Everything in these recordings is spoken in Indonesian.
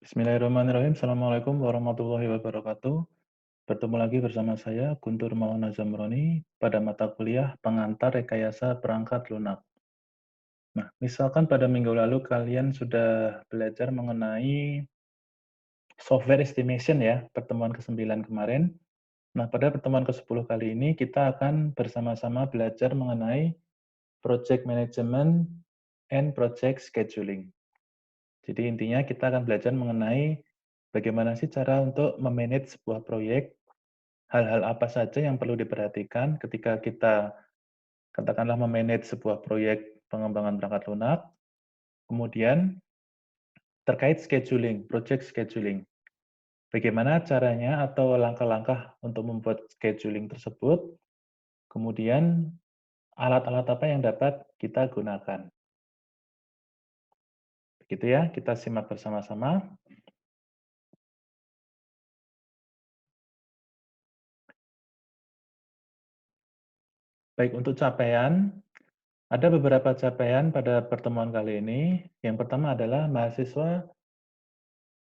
Bismillahirrahmanirrahim. Assalamualaikum warahmatullahi wabarakatuh. Bertemu lagi bersama saya, Guntur Maulana Zamroni, pada mata kuliah Pengantar Rekayasa Perangkat Lunak. Nah, misalkan pada minggu lalu kalian sudah belajar mengenai software estimation ya, pertemuan ke-9 kemarin. Nah, pada pertemuan ke-10 kali ini kita akan bersama-sama belajar mengenai project management and project scheduling. Jadi intinya kita akan belajar mengenai bagaimana sih cara untuk memanage sebuah proyek, hal-hal apa saja yang perlu diperhatikan ketika kita katakanlah memanage sebuah proyek pengembangan perangkat lunak, kemudian terkait scheduling, project scheduling. Bagaimana caranya atau langkah-langkah untuk membuat scheduling tersebut, kemudian alat-alat apa yang dapat kita gunakan. Begitu ya, kita simak bersama-sama. Baik, untuk capaian, ada beberapa capaian pada pertemuan kali ini. Yang pertama adalah mahasiswa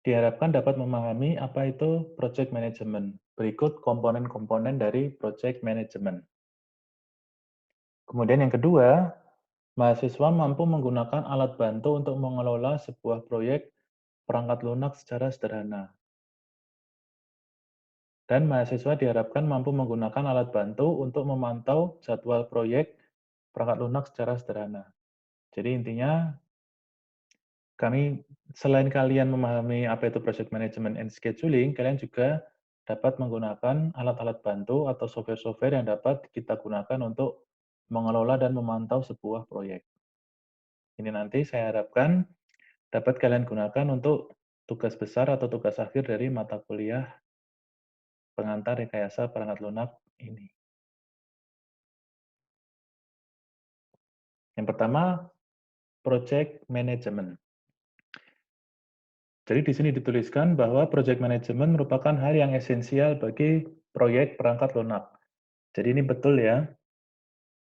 diharapkan dapat memahami apa itu project management. Berikut komponen-komponen dari project management. Kemudian yang kedua, mahasiswa mampu menggunakan alat bantu untuk mengelola sebuah proyek perangkat lunak secara sederhana. Dan mahasiswa diharapkan mampu menggunakan alat bantu untuk memantau jadwal proyek perangkat lunak secara sederhana. Jadi intinya kami selain kalian memahami apa itu project management and scheduling, kalian juga dapat menggunakan alat-alat bantu atau software-software yang dapat kita gunakan untuk mengelola dan memantau sebuah proyek. Ini nanti saya harapkan dapat kalian gunakan untuk tugas besar atau tugas akhir dari mata kuliah pengantar rekayasa perangkat lunak ini. Yang pertama, project management. Jadi di sini dituliskan bahwa project management merupakan hal yang esensial bagi proyek perangkat lunak. Jadi ini betul ya.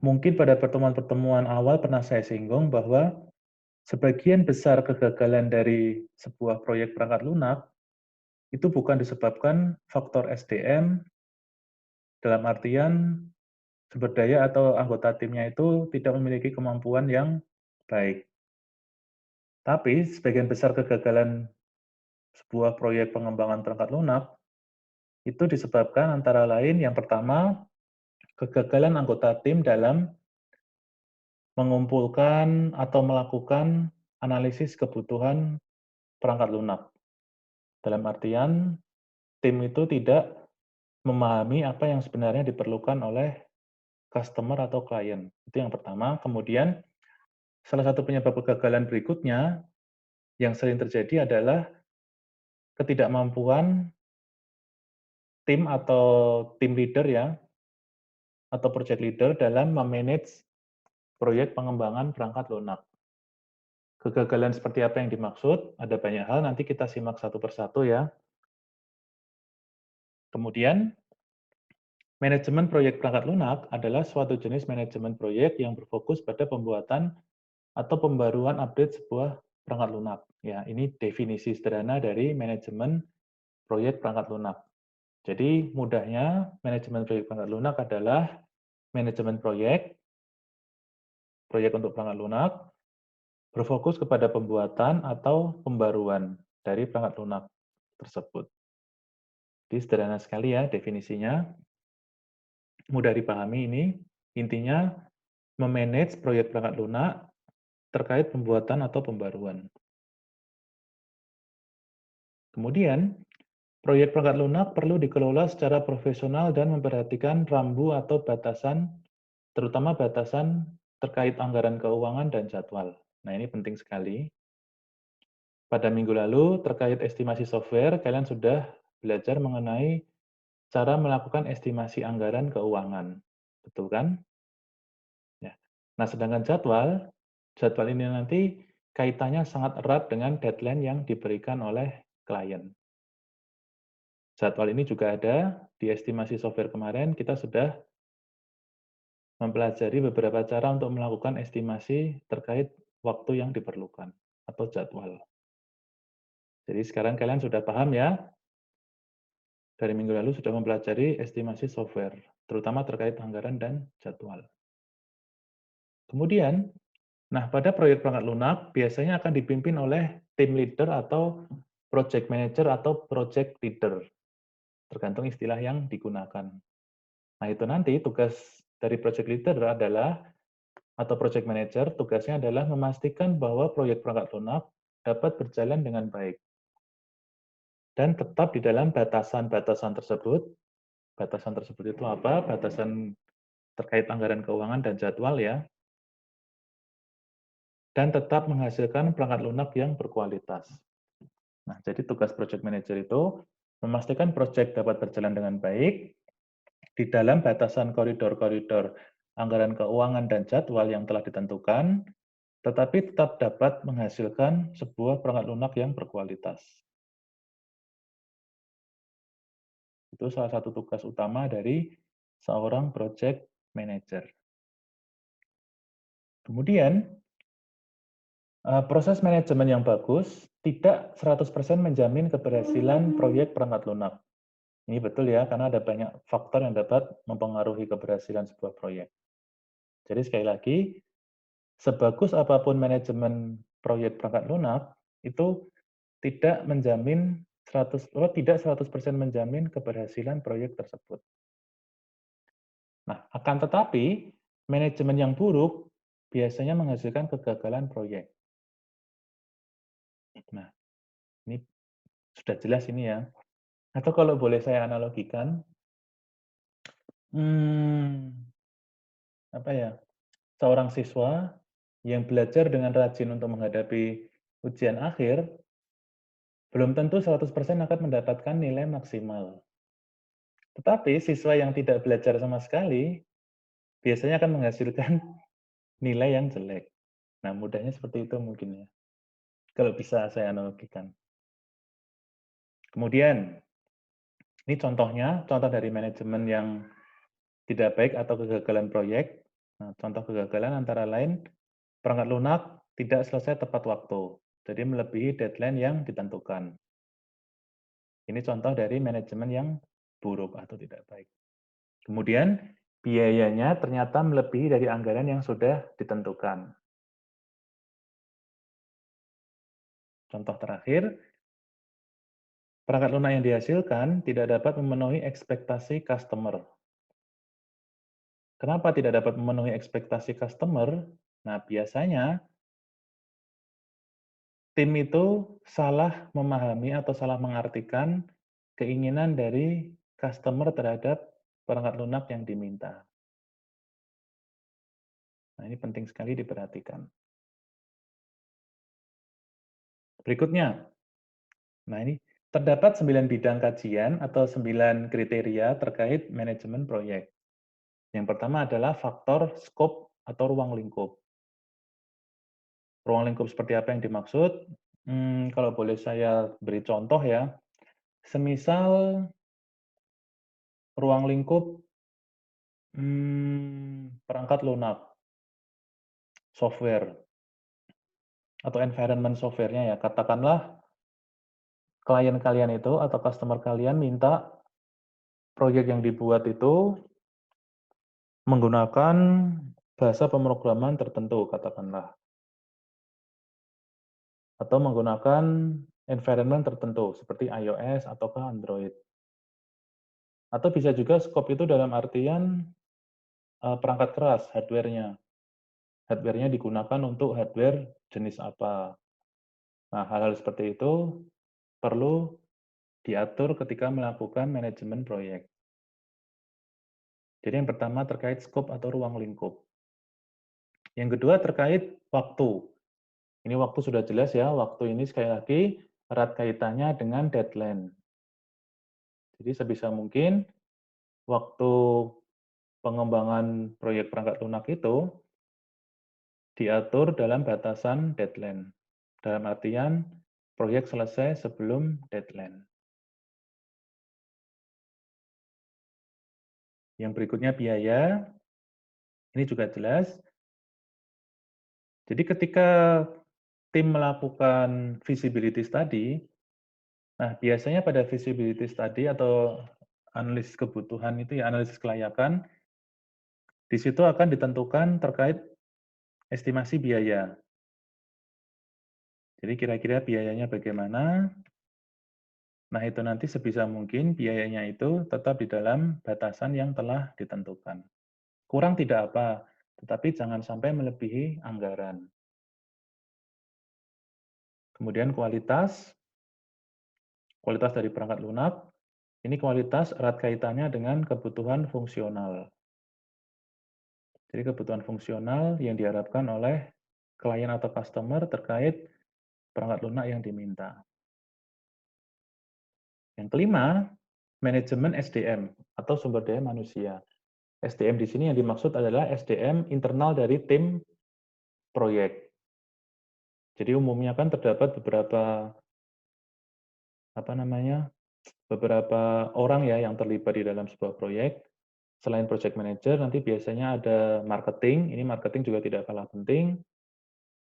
Mungkin pada pertemuan-pertemuan awal pernah saya singgung bahwa sebagian besar kegagalan dari sebuah proyek perangkat lunak itu bukan disebabkan faktor SDM dalam artian sumber daya atau anggota timnya itu tidak memiliki kemampuan yang baik. Tapi sebagian besar kegagalan sebuah proyek pengembangan perangkat lunak itu disebabkan antara lain yang pertama kegagalan anggota tim dalam mengumpulkan atau melakukan analisis kebutuhan perangkat lunak. Dalam artian, tim itu tidak memahami apa yang sebenarnya diperlukan oleh customer atau klien. Itu yang pertama. Kemudian, salah satu penyebab kegagalan berikutnya yang sering terjadi adalah ketidakmampuan tim atau tim leader ya, atau project leader dalam memanage proyek pengembangan perangkat lunak. Kegagalan seperti apa yang dimaksud? Ada banyak hal, nanti kita simak satu persatu ya. Kemudian, manajemen proyek perangkat lunak adalah suatu jenis manajemen proyek yang berfokus pada pembuatan atau pembaruan update sebuah perangkat lunak. Ya, ini definisi sederhana dari manajemen proyek perangkat lunak. Jadi, mudahnya manajemen proyek perangkat lunak adalah manajemen proyek, proyek untuk perangkat lunak, berfokus kepada pembuatan atau pembaruan dari perangkat lunak tersebut. Jadi sederhana sekali ya definisinya, mudah dipahami ini. Intinya memanage proyek perangkat lunak terkait pembuatan atau pembaruan. Kemudian, proyek perangkat lunak perlu dikelola secara profesional dan memperhatikan rambu atau batasan, terutama batasan terkait anggaran keuangan dan jadwal. Nah, ini penting sekali. Pada minggu lalu, terkait estimasi software, kalian sudah belajar mengenai cara melakukan estimasi anggaran keuangan. Betul kan? Ya. Nah, sedangkan jadwal ini nanti kaitannya sangat erat dengan deadline yang diberikan oleh klien. Jadwal ini juga ada di estimasi software kemarin, kita sudah mempelajari beberapa cara untuk melakukan estimasi terkait waktu yang diperlukan atau jadwal. Jadi sekarang kalian sudah paham ya, dari minggu lalu sudah mempelajari estimasi software, terutama terkait anggaran dan jadwal. Kemudian, nah pada proyek perangkat lunak biasanya akan dipimpin oleh tim leader atau project manager atau project leader, tergantung istilah yang digunakan. Nah itu nanti tugas dari project leader adalah, atau project manager, tugasnya adalah memastikan bahwa proyek perangkat lunak dapat berjalan dengan baik dan tetap di dalam batasan-batasan tersebut. Batasan tersebut itu apa? Batasan terkait anggaran keuangan dan jadwal ya, dan tetap menghasilkan perangkat lunak yang berkualitas. Nah, jadi tugas project manager itu memastikan proyek dapat berjalan dengan baik di dalam batasan koridor-koridor anggaran keuangan dan jadwal yang telah ditentukan, tetapi tetap dapat menghasilkan sebuah perangkat lunak yang berkualitas. Itu salah satu tugas utama dari seorang project manager. Kemudian, proses manajemen yang bagus tidak 100% menjamin keberhasilan proyek perangkat lunak. Ini betul ya, karena ada banyak faktor yang dapat mempengaruhi keberhasilan sebuah proyek. Jadi sekali lagi, sebagus apapun manajemen proyek perangkat lunak, itu tidak menjamin 100% menjamin keberhasilan proyek tersebut. Nah, akan tetapi, manajemen yang buruk biasanya menghasilkan kegagalan proyek. Nah, ini sudah jelas ini ya. Atau kalau boleh saya analogikan, hmm, apa ya, seorang siswa yang belajar dengan rajin untuk menghadapi ujian akhir, belum tentu 100% akan mendapatkan nilai maksimal. Tetapi siswa yang tidak belajar sama sekali, biasanya akan menghasilkan nilai yang jelek. Nah, mudahnya seperti itu mungkin ya, kalau bisa saya analogikan. Kemudian, ini contohnya, contoh dari manajemen yang tidak baik atau kegagalan proyek. Nah, contoh kegagalan antara lain, perangkat lunak tidak selesai tepat waktu, jadi melebihi deadline yang ditentukan. Ini contoh dari manajemen yang buruk atau tidak baik. Kemudian, biayanya ternyata melebihi dari anggaran yang sudah ditentukan. Contoh terakhir, perangkat lunak yang dihasilkan tidak dapat memenuhi ekspektasi customer. Kenapa tidak dapat memenuhi ekspektasi customer? Nah, biasanya tim itu salah memahami atau salah mengartikan keinginan dari customer terhadap perangkat lunak yang diminta. Nah, ini penting sekali diperhatikan. Berikutnya, nah ini terdapat 9 bidang kajian atau 9 kriteria terkait manajemen proyek. Yang pertama adalah faktor scope atau ruang lingkup. Ruang lingkup seperti apa yang dimaksud? Kalau boleh saya beri contoh ya, semisal ruang lingkup perangkat lunak, software, atau environment software-nya ya. Katakanlah klien kalian itu atau customer kalian minta proyek yang dibuat itu menggunakan bahasa pemrograman tertentu, katakanlah. Atau menggunakan environment tertentu, seperti iOS ataukah Android. Atau bisa juga scope itu dalam artian perangkat keras, hardware-nya. Hardware-nya digunakan untuk hardware jenis apa. Nah, hal-hal seperti itu perlu diatur ketika melakukan manajemen proyek. Jadi yang pertama terkait scope atau ruang lingkup. Yang kedua terkait waktu. Ini waktu sudah jelas ya, waktu ini sekali lagi erat kaitannya dengan deadline. Jadi sebisa mungkin waktu pengembangan proyek perangkat lunak itu diatur dalam batasan deadline. Dalam artian proyek selesai sebelum deadline. Yang berikutnya biaya, ini juga jelas. Jadi ketika tim melakukan feasibility study, Nah, biasanya pada feasibility study atau analisis kebutuhan itu ya, analisis kelayakan, di situ akan ditentukan terkait estimasi biaya. Jadi kira-kira biayanya bagaimana. Nah, itu nanti sebisa mungkin biayanya itu tetap di dalam batasan yang telah ditentukan. Kurang tidak apa, tetapi jangan sampai melebihi anggaran. Kemudian kualitas dari perangkat lunak, ini kualitas erat kaitannya dengan kebutuhan fungsional. Jadi kebutuhan fungsional yang diharapkan oleh klien atau customer terkait perangkat lunak yang diminta. Yang kelima, manajemen SDM atau sumber daya manusia. SDM di sini yang dimaksud adalah SDM internal dari tim proyek. Jadi umumnya kan terdapat beberapa orang ya yang terlibat di dalam sebuah proyek. Selain project manager, nanti biasanya ada marketing. Ini marketing juga tidak kalah penting.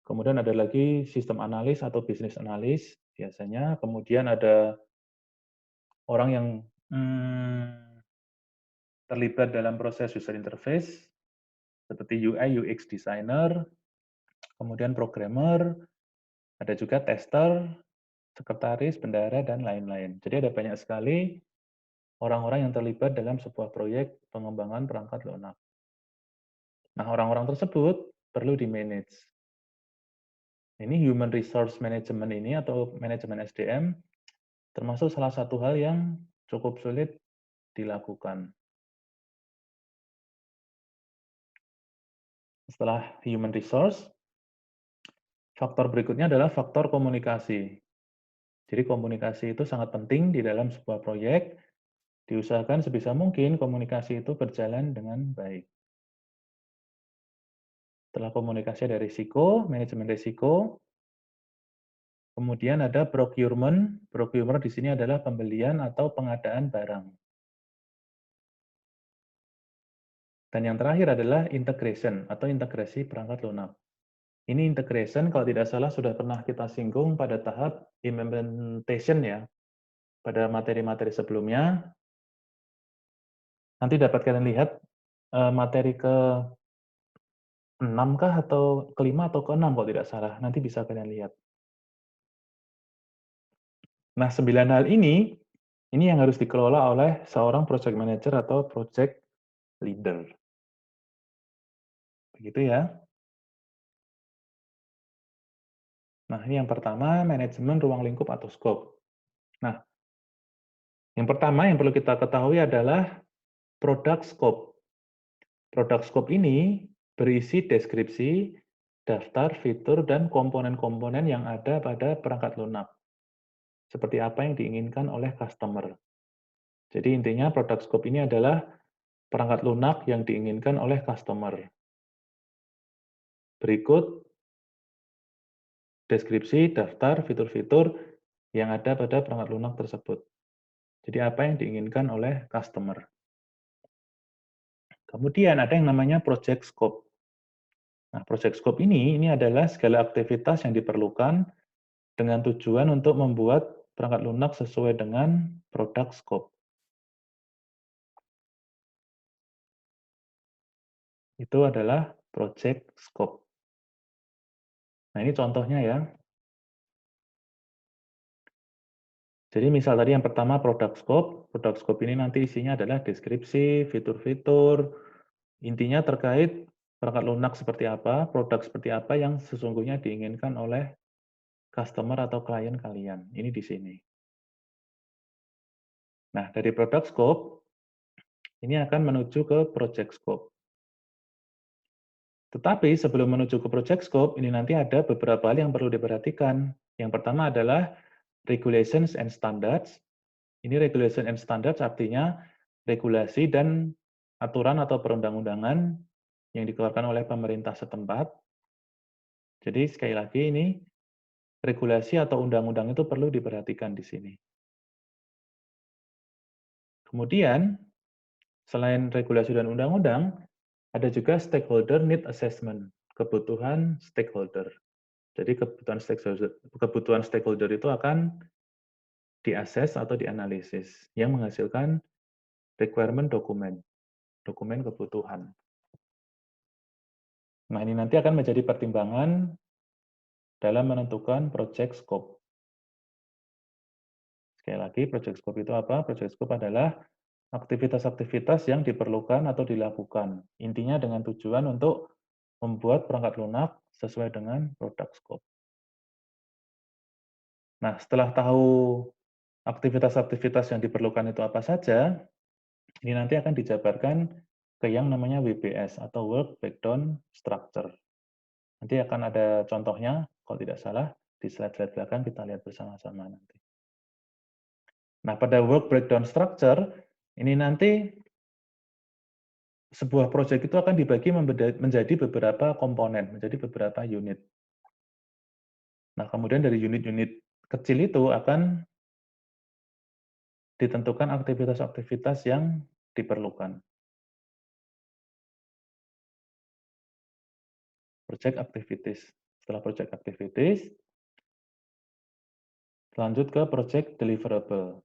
Kemudian ada lagi sistem analis atau bisnis analis biasanya. Kemudian ada orang yang terlibat dalam proses user interface seperti UI UX designer, kemudian programmer, ada juga tester, sekretaris, bendahara, dan lain-lain. Jadi ada banyak sekali orang-orang yang terlibat dalam sebuah proyek pengembangan perangkat lunak. Nah, orang-orang tersebut perlu di-manage. Ini human resource management ini atau manajemen SDM termasuk salah satu hal yang cukup sulit dilakukan. Setelah human resource, faktor berikutnya adalah faktor komunikasi. Jadi komunikasi itu sangat penting di dalam sebuah proyek. Diusahakan sebisa mungkin komunikasi itu berjalan dengan baik. Setelah komunikasi ada risiko, manajemen risiko. Kemudian ada procurement. Procurement di sini adalah pembelian atau pengadaan barang. Dan yang terakhir adalah integration atau integrasi perangkat lunak. Ini integration kalau tidak salah sudah pernah kita singgung pada tahap implementation ya, pada materi-materi sebelumnya. Nanti dapat kalian lihat materi ke-6 kah atau ke-5 atau ke-6 kalau tidak salah. Nanti bisa kalian lihat. Nah, 9 hal ini yang harus dikelola oleh seorang project manager atau project leader. Begitu ya. Nah, ini yang pertama, manajemen ruang lingkup atau scope. Nah, yang pertama yang perlu kita ketahui adalah product scope. Product scope ini berisi deskripsi, daftar, fitur, dan komponen-komponen yang ada pada perangkat lunak. Seperti apa yang diinginkan oleh customer. Jadi intinya product scope ini adalah perangkat lunak yang diinginkan oleh customer. Berikut deskripsi, daftar, fitur-fitur yang ada pada perangkat lunak tersebut. Jadi apa yang diinginkan oleh customer. Kemudian ada yang namanya project scope. Nah, project scope ini adalah segala aktivitas yang diperlukan dengan tujuan untuk membuat perangkat lunak sesuai dengan product scope. Itu adalah project scope. Nah, ini contohnya ya. Jadi misal tadi yang pertama product scope ini nanti isinya adalah deskripsi, fitur-fitur, intinya terkait perangkat lunak seperti apa, produk seperti apa yang sesungguhnya diinginkan oleh customer atau klien kalian. Ini di sini. Nah, dari product scope, ini akan menuju ke project scope. Tetapi sebelum menuju ke project scope, ini nanti ada beberapa hal yang perlu diperhatikan. Yang pertama adalah regulations and standards. Ini regulation and standards artinya regulasi dan aturan atau perundang-undangan yang dikeluarkan oleh pemerintah setempat. Jadi sekali lagi ini regulasi atau undang-undang itu perlu diperhatikan di sini. Kemudian, selain regulasi dan undang-undang, ada juga stakeholder need assessment, kebutuhan stakeholder. Jadi kebutuhan stakeholder itu akan diakses atau dianalisis, yang menghasilkan requirement dokumen, dokumen kebutuhan. Nah, ini nanti akan menjadi pertimbangan dalam menentukan project scope. Sekali lagi, project scope itu apa? Project scope adalah aktivitas-aktivitas yang diperlukan atau dilakukan. Intinya dengan tujuan untuk membuat perangkat lunak sesuai dengan product scope. Nah, setelah tahu aktivitas-aktivitas yang diperlukan itu apa saja, ini nanti akan dijabarkan ke yang namanya WBS atau Work Breakdown Structure. Nanti akan ada contohnya, kalau tidak salah, di slide-slide belakang kita lihat bersama-sama nanti. Nah, pada Work Breakdown Structure, ini nanti sebuah proyek itu akan dibagi menjadi beberapa komponen, menjadi beberapa unit. Nah, kemudian dari unit-unit kecil itu akan ditentukan aktivitas-aktivitas yang diperlukan. Project activities. Setelah project activities, lanjut ke project deliverable.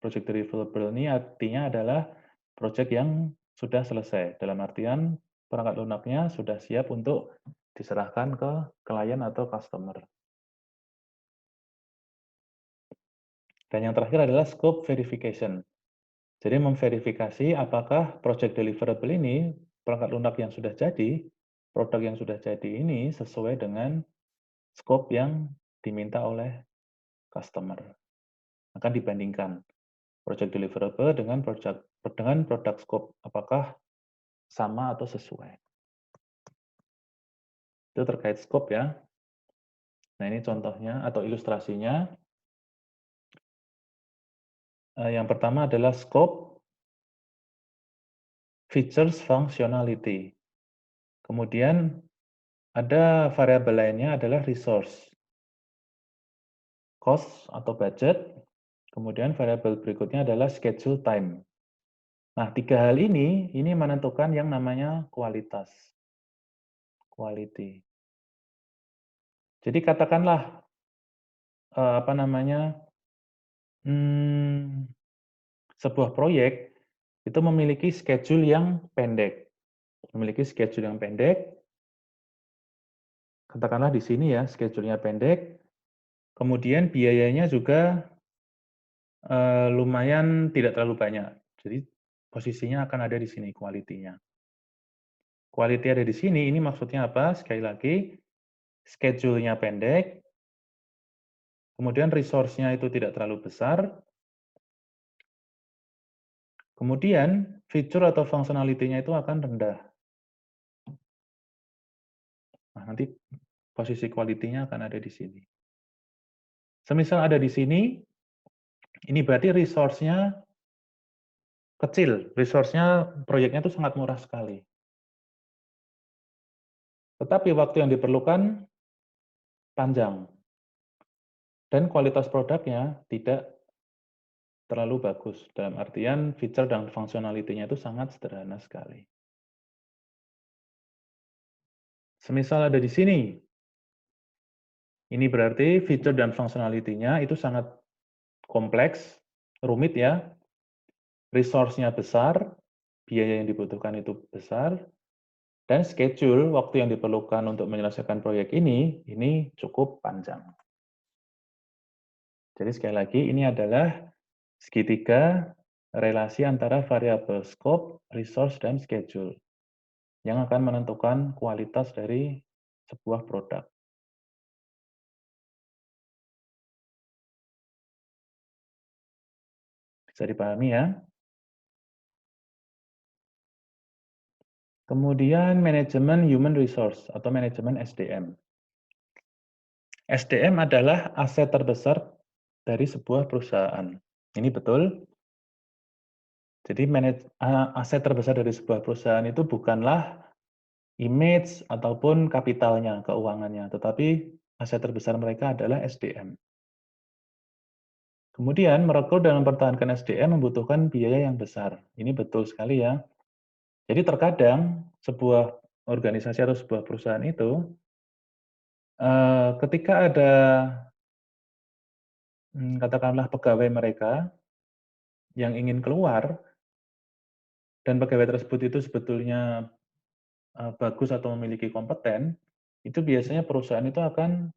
Project deliverable ini artinya adalah project yang sudah selesai. Dalam artian perangkat lunaknya sudah siap untuk diserahkan ke klien atau customer. Dan yang terakhir adalah scope verification. Jadi memverifikasi apakah project deliverable ini, perangkat lunak yang sudah jadi, produk yang sudah jadi ini sesuai dengan scope yang diminta oleh customer. Akan dibandingkan project deliverable dengan product scope, apakah sama atau sesuai. Itu terkait scope ya. Nah, ini contohnya atau ilustrasinya. Yang pertama adalah scope, features, functionality. Kemudian ada variabel lainnya adalah resource, cost atau budget. Kemudian variabel berikutnya adalah schedule time. Nah, tiga hal ini menentukan yang namanya kualitas, quality. Jadi katakanlah apa namanya, sebuah proyek itu memiliki schedule yang pendek. Memiliki schedule yang pendek, katakanlah di sini ya, schedule-nya pendek, kemudian biayanya juga lumayan tidak terlalu banyak. Jadi posisinya akan ada di sini quality-nya. Quality ada di sini, ini maksudnya apa? Sekali lagi, schedule-nya pendek, kemudian resource-nya itu tidak terlalu besar, kemudian fitur atau functionality-nya itu akan rendah. Nah, nanti posisi quality-nya akan ada di sini. Semisal ada di sini, ini berarti resource-nya kecil, resource-nya proyeknya itu sangat murah sekali. Tetapi waktu yang diperlukan panjang. Dan kualitas produknya tidak terlalu bagus. Dalam artian feature dan functionality-nya itu sangat sederhana sekali. Semisal ada di sini, ini berarti feature dan functionality-nya itu sangat kompleks, rumit ya, resource-nya besar, biaya yang dibutuhkan itu besar, dan schedule waktu yang diperlukan untuk menyelesaikan proyek ini cukup panjang. Jadi sekali lagi, ini adalah segitiga relasi antara variabel scope, resource, dan schedule yang akan menentukan kualitas dari sebuah produk. Bisa dipahami ya? Kemudian manajemen human resource atau manajemen SDM. SDM adalah aset terbesar dari sebuah perusahaan. Ini betul. Jadi aset terbesar dari sebuah perusahaan itu bukanlah image ataupun kapitalnya, keuangannya, tetapi aset terbesar mereka adalah SDM. Kemudian merekrut dan mempertahankan SDM membutuhkan biaya yang besar. Ini betul sekali ya. Jadi terkadang sebuah organisasi atau sebuah perusahaan itu ketika ada katakanlah pegawai mereka yang ingin keluar dan pegawai tersebut itu sebetulnya, bagus atau memiliki kompeten, itu biasanya perusahaan itu akan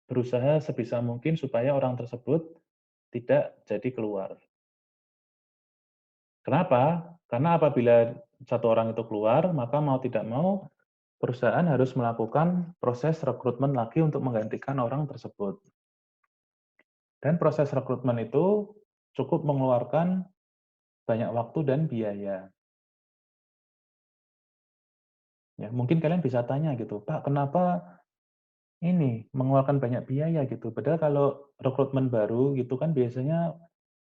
berusaha sebisa mungkin supaya orang tersebut tidak jadi keluar. Kenapa? Karena apabila satu orang itu keluar, maka mau tidak mau perusahaan harus melakukan proses rekrutmen lagi untuk menggantikan orang tersebut. Dan proses rekrutmen itu cukup mengeluarkan banyak waktu dan biaya. Ya, mungkin kalian bisa tanya gitu, "Pak, kenapa ini mengeluarkan banyak biaya gitu?" Padahal kalau rekrutmen baru gitu kan biasanya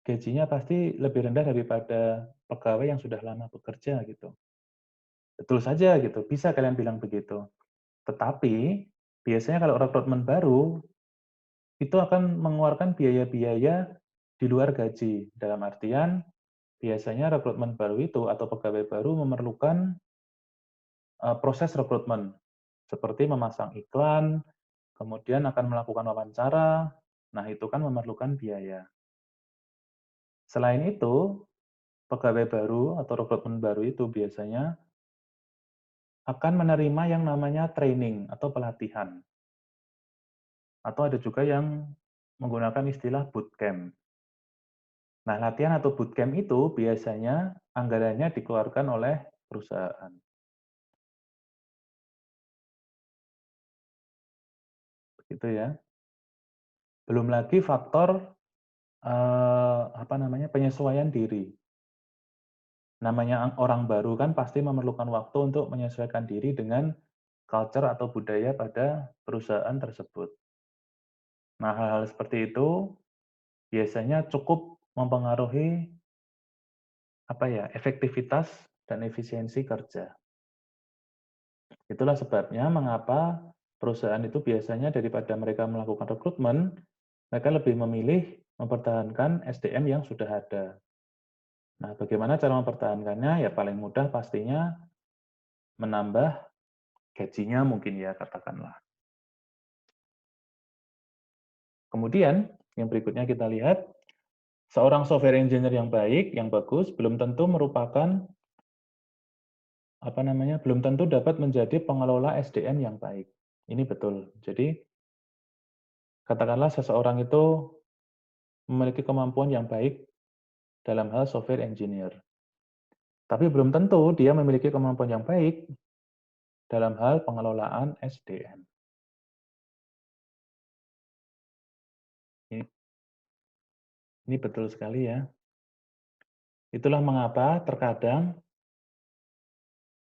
gajinya pasti lebih rendah daripada pegawai yang sudah lama bekerja gitu. Betul saja gitu, bisa kalian bilang begitu. Tetapi biasanya kalau rekrutmen baru itu akan mengeluarkan biaya-biaya di luar gaji. Dalam artian biasanya rekrutmen baru itu atau pegawai baru memerlukan proses rekrutmen seperti memasang iklan, kemudian akan melakukan wawancara. Nah, itu kan memerlukan biaya. Selain itu, pegawai baru atau rekrutmen baru itu biasanya akan menerima yang namanya training atau pelatihan. Atau ada juga yang menggunakan istilah bootcamp. Nah, latihan atau bootcamp itu biasanya anggarannya dikeluarkan oleh perusahaan. Begitu ya. Belum lagi faktor penyesuaian diri. Namanya orang baru kan pasti memerlukan waktu untuk menyesuaikan diri dengan culture atau budaya pada perusahaan tersebut. Nah, hal-hal seperti itu biasanya cukup mempengaruhi efektivitas dan efisiensi kerja. Itulah sebabnya mengapa perusahaan itu biasanya daripada mereka melakukan rekrutmen, mereka lebih memilih mempertahankan SDM yang sudah ada. Nah, bagaimana cara mempertahankannya? Ya paling mudah pastinya menambah gajinya mungkin ya, katakanlah. Kemudian, yang berikutnya kita lihat, seorang software engineer yang baik, yang bagus, belum tentu belum tentu dapat menjadi pengelola SDM yang baik. Ini betul. Jadi, katakanlah seseorang itu memiliki kemampuan yang baik dalam hal software engineer. Tapi belum tentu dia memiliki kemampuan yang baik dalam hal pengelolaan SDM. Ini, ini betul sekali ya. Itulah mengapa terkadang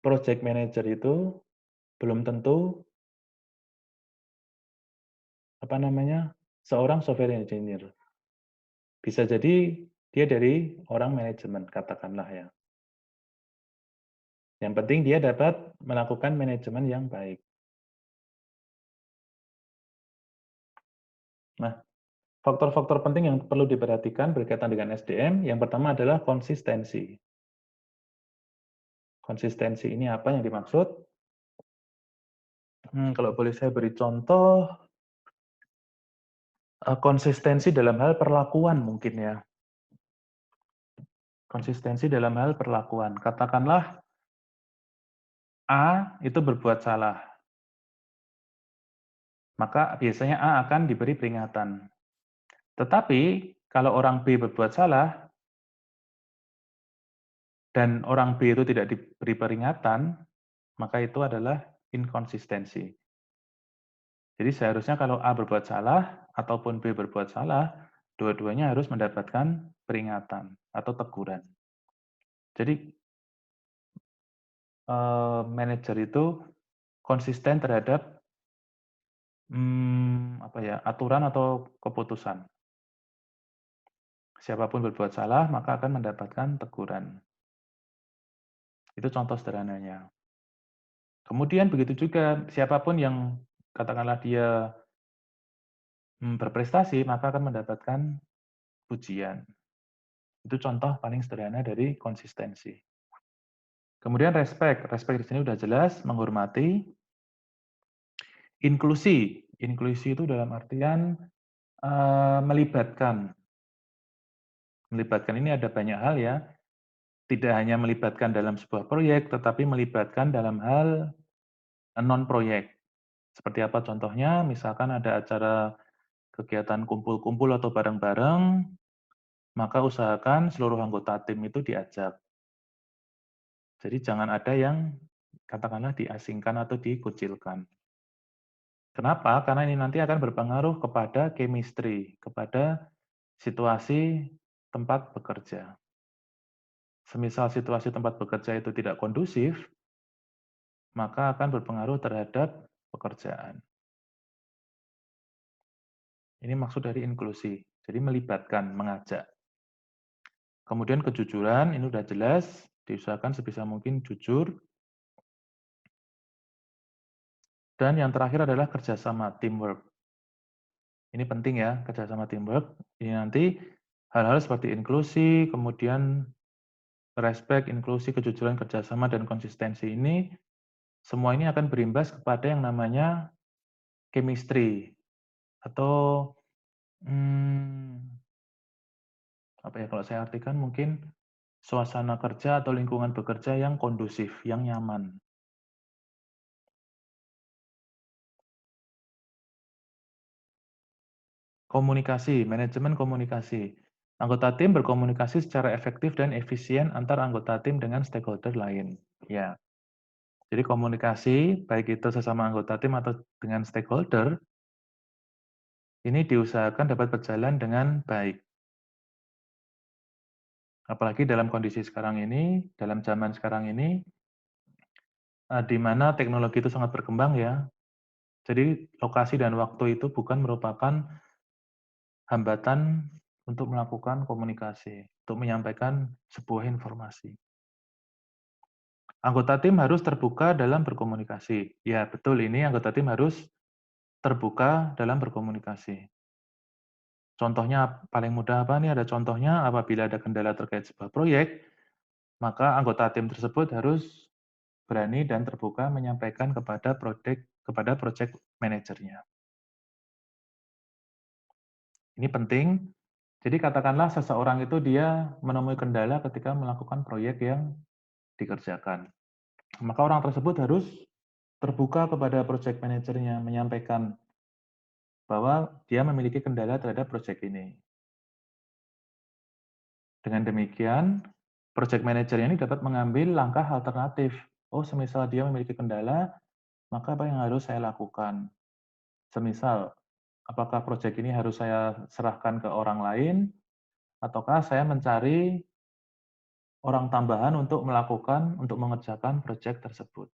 project manager itu belum tentu seorang software engineer. Bisa jadi dia dari orang manajemen, katakanlah ya. Yang penting dia dapat melakukan manajemen yang baik. Nah, faktor-faktor penting yang perlu diperhatikan berkaitan dengan SDM, yang pertama adalah konsistensi. Konsistensi ini apa yang dimaksud? Kalau boleh saya beri contoh, konsistensi dalam hal perlakuan mungkin ya. Konsistensi dalam hal perlakuan. Katakanlah A itu berbuat salah, maka biasanya A akan diberi peringatan. Tetapi kalau orang B berbuat salah dan orang B itu tidak diberi peringatan, maka itu adalah inkonsistensi. Jadi seharusnya kalau A berbuat salah ataupun B berbuat salah, dua-duanya harus mendapatkan peringatan atau teguran. Jadi manajer itu konsisten terhadap aturan atau keputusan. Siapapun berbuat salah, maka akan mendapatkan teguran. Itu contoh sederhananya. Kemudian begitu juga, siapapun yang katakanlah dia berprestasi, maka akan mendapatkan pujian. Itu contoh paling sederhana dari konsistensi. Kemudian respect. Respect di sini sudah jelas, menghormati. Inklusi. Inklusi itu dalam artian Melibatkan. Melibatkan ini ada banyak hal ya, tidak hanya melibatkan dalam sebuah proyek, tetapi melibatkan dalam hal non-proyek. Seperti apa contohnya? Misalkan ada acara kegiatan kumpul-kumpul atau bareng-bareng, maka usahakan seluruh anggota tim itu diajak. Jadi jangan ada yang katakanlah diasingkan atau dikucilkan. Kenapa? Karena ini nanti akan berpengaruh kepada chemistry, kepada situasi tempat bekerja. Semisal situasi tempat bekerja itu tidak kondusif, maka akan berpengaruh terhadap pekerjaan. Ini maksud dari inklusi, jadi melibatkan, mengajak. Kemudian kejujuran, ini sudah jelas, diusahakan sebisa mungkin jujur. Dan yang terakhir adalah kerjasama, teamwork. Ini penting ya, kerjasama teamwork. Ini nanti hal-hal seperti inklusi, kemudian respect, inklusi, kejujuran, kerjasama, dan konsistensi ini, semua ini akan berimbas kepada yang namanya chemistry, atau apa ya kalau saya artikan mungkin suasana kerja atau lingkungan bekerja yang kondusif, yang nyaman. Komunikasi, manajemen komunikasi. Anggota tim berkomunikasi secara efektif dan efisien antar anggota tim dengan stakeholder lain. Ya, jadi komunikasi, baik itu sesama anggota tim atau dengan stakeholder, ini diusahakan dapat berjalan dengan baik. Apalagi dalam kondisi sekarang ini, dalam zaman sekarang ini, di mana teknologi itu sangat berkembang ya. Jadi lokasi dan waktu itu bukan merupakan hambatan untuk melakukan komunikasi, untuk menyampaikan sebuah informasi. Anggota tim harus terbuka dalam berkomunikasi. Ya, betul ini anggota tim harus terbuka dalam berkomunikasi. Contohnya paling mudah apa nih? Ada contohnya apabila ada kendala terkait sebuah proyek, maka anggota tim tersebut harus berani dan terbuka menyampaikan kepada project manajernya. Ini penting. Jadi katakanlah seseorang itu dia menemui kendala ketika melakukan proyek yang dikerjakan. Maka orang tersebut harus terbuka kepada project manajernya, menyampaikan bahwa dia memiliki kendala terhadap proyek ini. Dengan demikian, project manager ini dapat mengambil langkah alternatif. Oh, semisal dia memiliki kendala, maka apa yang harus saya lakukan? Semisal, apakah proyek ini harus saya serahkan ke orang lain, ataukah saya mencari orang tambahan untuk mengerjakan proyek tersebut.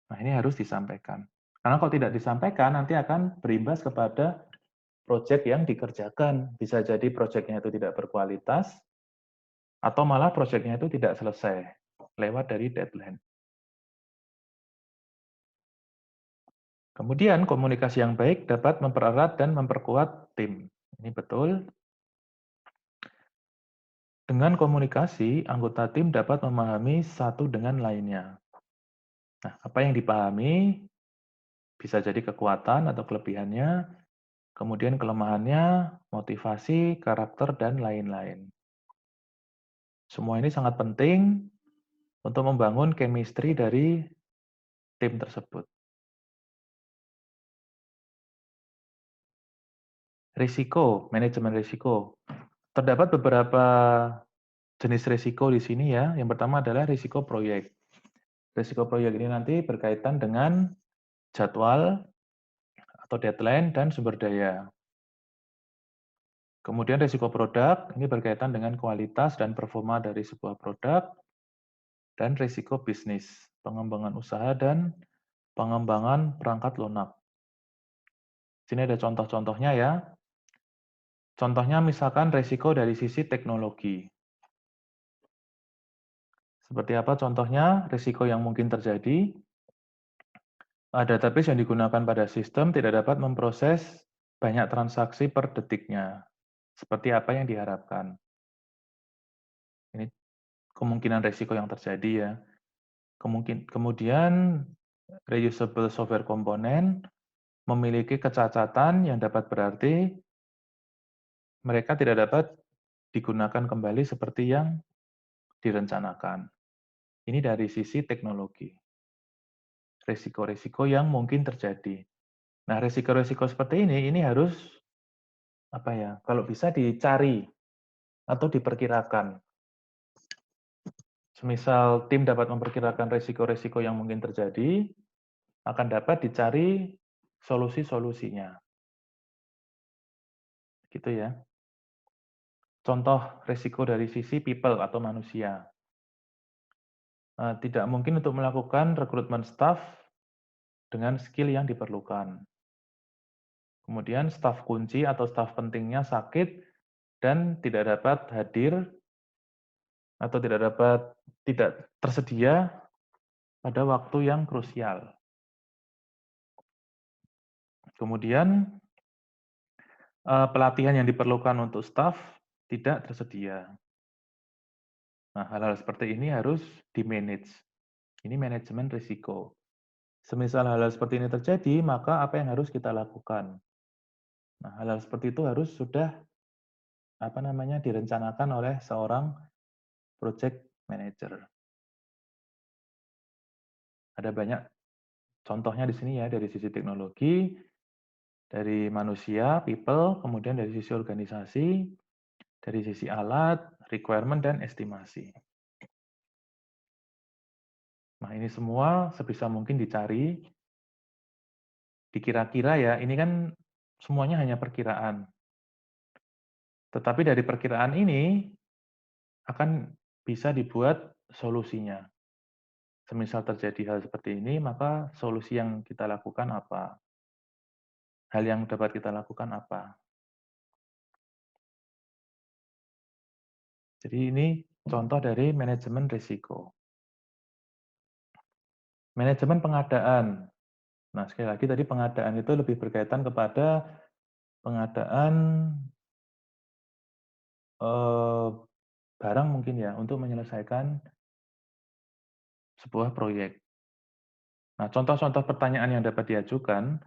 Nah, ini harus disampaikan. Karena kalau tidak disampaikan, nanti akan berimbas kepada proyek yang dikerjakan. Bisa jadi proyeknya itu tidak berkualitas, atau malah proyeknya itu tidak selesai, lewat dari deadline. Kemudian, komunikasi yang baik dapat mempererat dan memperkuat tim. Ini betul. Dengan komunikasi, anggota tim dapat memahami satu dengan lainnya. Nah, apa yang dipahami bisa jadi kekuatan atau kelebihannya, kemudian kelemahannya, motivasi, karakter, dan lain-lain. Semua ini sangat penting untuk membangun chemistry dari tim tersebut. Risiko, manajemen risiko. Terdapat beberapa jenis risiko di sini ya. Yang pertama adalah risiko proyek. Risiko proyek ini nanti berkaitan dengan jadwal atau deadline dan sumber daya. Kemudian risiko produk, ini berkaitan dengan kualitas dan performa dari sebuah produk. Dan risiko bisnis, pengembangan usaha dan pengembangan perangkat lunak. Sini ada contoh-contohnya ya. Contohnya misalkan risiko dari sisi teknologi. Seperti apa contohnya? Risiko yang mungkin terjadi, database yang digunakan pada sistem tidak dapat memproses banyak transaksi per detiknya. Seperti apa yang diharapkan. Ini kemungkinan risiko yang terjadi ya. Kemudian reusable software component, memiliki kecacatan yang dapat berarti mereka tidak dapat digunakan kembali seperti yang direncanakan. Ini dari sisi teknologi. Risiko-risiko yang mungkin terjadi. Nah, risiko-risiko seperti ini harus apa ya? Kalau bisa dicari atau diperkirakan. Semisal tim dapat memperkirakan risiko-risiko yang mungkin terjadi, akan dapat dicari solusi-solusinya. Gitu ya. Contoh risiko dari sisi people atau manusia. Tidak mungkin untuk melakukan rekrutmen staff dengan skill yang diperlukan. Kemudian staf kunci atau staf pentingnya sakit dan tidak dapat hadir atau tidak tersedia pada waktu yang krusial. Kemudian pelatihan yang diperlukan untuk staf tidak tersedia. Nah, hal-hal seperti ini harus di-manage. Ini manajemen risiko. Semisal hal-hal seperti ini terjadi, maka apa yang harus kita lakukan? Nah, hal-hal seperti itu harus sudah direncanakan oleh seorang project manager. Ada banyak contohnya di sini ya, dari sisi teknologi, dari manusia, people, kemudian dari sisi organisasi, dari sisi alat, requirement, dan estimasi. Nah, ini semua sebisa mungkin dicari, dikira-kira ya, ini kan semuanya hanya perkiraan. Tetapi dari perkiraan ini akan bisa dibuat solusinya. Semisal terjadi hal seperti ini, maka solusi yang kita lakukan apa? Hal yang dapat kita lakukan apa? Jadi ini contoh dari manajemen risiko. Manajemen pengadaan. Nah, sekali lagi tadi pengadaan itu lebih berkaitan kepada pengadaan eh, barang mungkin ya, untuk menyelesaikan sebuah proyek. Nah, contoh-contoh pertanyaan yang dapat diajukan,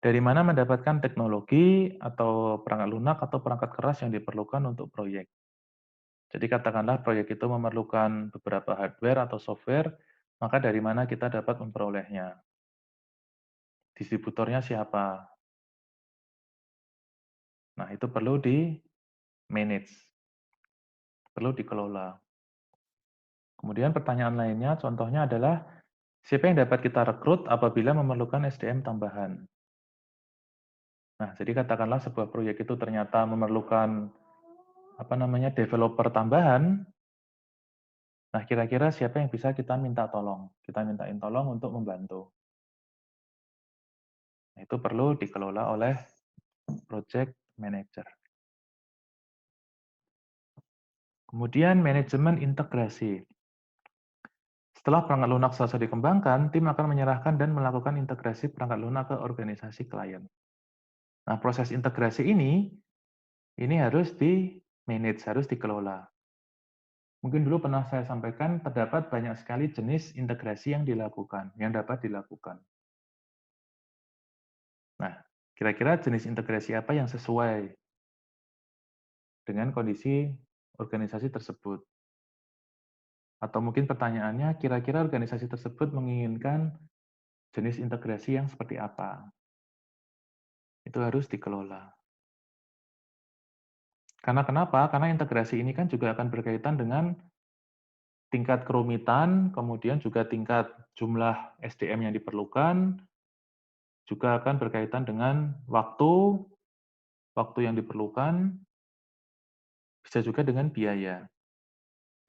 dari mana mendapatkan teknologi atau perangkat lunak atau perangkat keras yang diperlukan untuk proyek. Jadi katakanlah proyek itu memerlukan beberapa hardware atau software, maka dari mana kita dapat memperolehnya? Distributornya siapa? Nah, itu perlu di-manage, perlu dikelola. Kemudian pertanyaan lainnya, contohnya adalah, siapa yang dapat kita rekrut apabila memerlukan SDM tambahan? Nah, jadi katakanlah sebuah proyek itu ternyata memerlukan developer tambahan. Nah, kira-kira siapa yang bisa kita minta tolong? Kita mintain tolong untuk membantu. Nah, itu perlu dikelola oleh project manager. Kemudian manajemen integrasi. Setelah perangkat lunak selesai dikembangkan, tim akan menyerahkan dan melakukan integrasi perangkat lunak ke organisasi klien. Nah, proses integrasi ini harus di-manage, harus dikelola. Mungkin dulu pernah saya sampaikan, terdapat banyak sekali jenis integrasi yang dilakukan, yang dapat dilakukan. Nah, kira-kira jenis integrasi apa yang sesuai dengan kondisi organisasi tersebut? Atau mungkin pertanyaannya, kira-kira organisasi tersebut menginginkan jenis integrasi yang seperti apa? Itu harus dikelola. Karena kenapa? Karena integrasi ini kan juga akan berkaitan dengan tingkat kerumitan, kemudian juga tingkat jumlah SDM yang diperlukan, juga akan berkaitan dengan waktu yang diperlukan, bisa juga dengan biaya.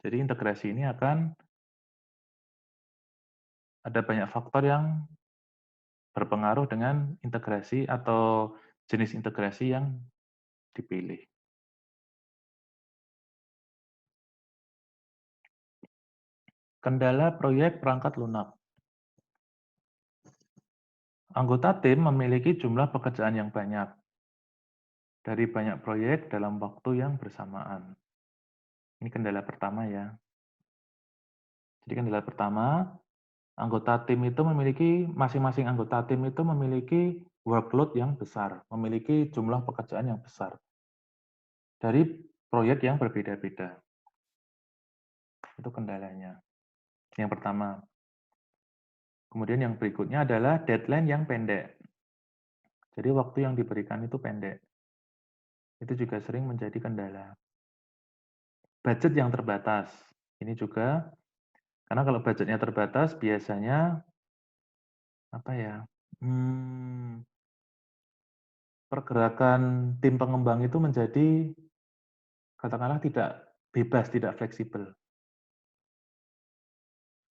Jadi integrasi ini akan ada banyak faktor yang berpengaruh dengan integrasi atau jenis integrasi yang dipilih. Kendala proyek perangkat lunak. Anggota tim memiliki jumlah pekerjaan yang banyak dari banyak proyek dalam waktu yang bersamaan. Ini kendala pertama ya. Jadi kendala pertama, anggota tim itu masing-masing anggota tim itu memiliki workload yang besar, memiliki jumlah pekerjaan yang besar dari proyek yang berbeda-beda. Itu kendalanya. Yang pertama. Kemudian yang berikutnya adalah deadline yang pendek. Jadi waktu yang diberikan itu pendek. Itu juga sering menjadi kendala. Budget yang terbatas. Ini juga karena kalau budgetnya terbatas biasanya apa ya? Pergerakan tim pengembang itu menjadi katakanlah tidak bebas, tidak fleksibel.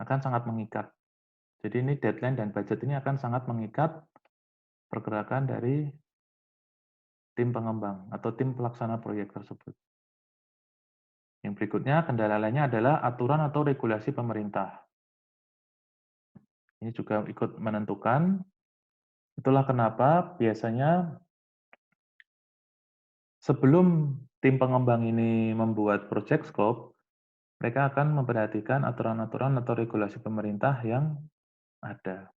Akan sangat mengikat. Jadi ini deadline dan budget ini akan sangat mengikat pergerakan dari tim pengembang atau tim pelaksana proyek tersebut. Yang berikutnya, kendala lainnya adalah aturan atau regulasi pemerintah. Ini juga ikut menentukan. Itulah kenapa biasanya sebelum tim pengembang ini membuat project scope, mereka akan memperhatikan aturan-aturan atau regulasi pemerintah yang ada.